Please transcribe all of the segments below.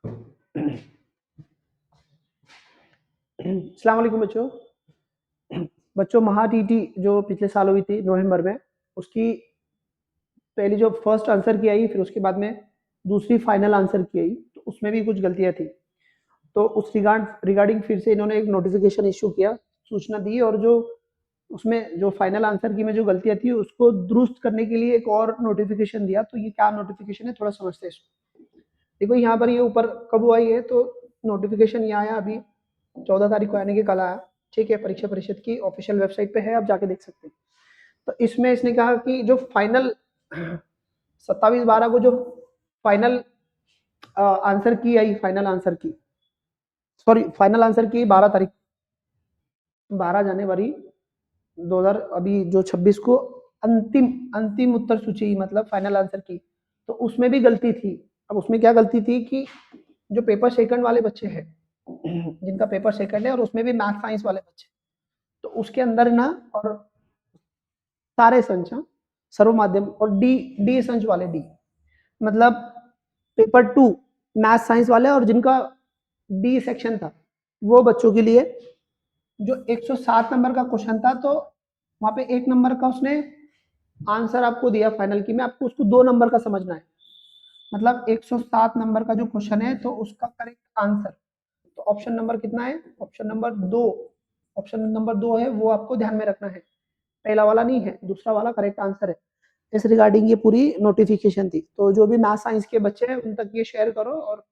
अस्सलाम वालेकुम बच्चों। बच्चों महा टीटी जो पिछले साल हुई थी नवंबर में, उसकी पहली जो फर्स्ट आंसर की आई, फिर उसके बाद में दूसरी फाइनल आंसर की आई, तो उसमें भी कुछ गलतियां थी। तो उस रिगार्डिंग फिर से इन्होंने एक नोटिफिकेशन इशू किया, सूचना दी, और जो उसमें जो फाइनल आंसर की में जो गलतियां थी उसको दुरुस्त करने के लिए एक और नोटिफिकेशन दिया। तो ये क्या नोटिफिकेशन है, थोड़ा समझते हैं इसको। देखो यहाँ पर ये ऊपर कब हुआ है, तो नोटिफिकेशन ये आया अभी 14 तारीख को, यानी कि कल आया। ठीक है, परीक्षा परिषद की ऑफिशियल वेबसाइट पे है, आप जाके देख सकते हैं। तो इसमें इसने कहा कि जो फाइनल 27/12 को जो फाइनल आंसर की आई, फाइनल आंसर की, सॉरी फाइनल आंसर की 12 तारीख, 12 जनवरी 2000 अभी जो 26 को अंतिम अंतिम उत्तर सूची, मतलब फाइनल आंसर की, तो उसमें भी गलती थी। अब उसमें क्या गलती थी कि जो पेपर सेकंड वाले बच्चे हैं, जिनका पेपर सेकंड है और उसमें भी मैथ साइंस वाले बच्चे, तो उसके अंदर ना, और सारे संच, हाँ, सर्व माध्यम और डी डी संच वाले, डी मतलब पेपर 2 मैथ साइंस वाले, और जिनका डी सेक्शन था, वो बच्चों के लिए जो 107 नंबर का क्वेश्चन था, तो वहां पे 1 नंबर का उसने आंसर आपको दिया फाइनल की में, आपको उसको 2 नंबर का समझना है। मतलब 107 नंबर का जो क्वेश्चन है, तो उसका करेक्ट आंसर, तो ऑप्शन नंबर कितना है, ऑप्शन नंबर 2, ऑप्शन नंबर 2 है, वो आपको ध्यान में रखना है। पहला वाला नहीं है, दूसरा वाला करेक्ट आंसर है। इस रिगार्डिंग ये पूरी नोटिफिकेशन थी। तो जो भी मैथ साइंस के बच्चे हैं उन तक ये शेयर करो, और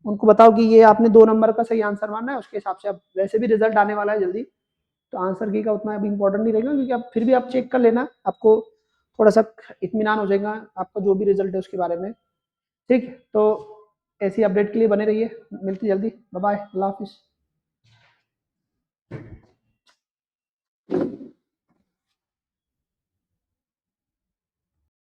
उनको बताओ कि ये आपने 2 नंबर का सही आंसर मानना है। उसके हिसाब से अब वैसे भी रिजल्ट आने वाला है जल्दी, तो आंसर की का उतना अभी इंपॉर्टेंट नहीं रहेगा, क्योंकि आप फिर भी आप चेक कर लेना, आपको थोड़ा सा इत्मीनान हो जाएगा आपका जो भी रिजल्ट है उसके बारे में। ठीक है, तो ऐसी अपडेट के लिए बने रहिए, मिलती जल्दी। बाय बाय, अल्लाह हाफिज़।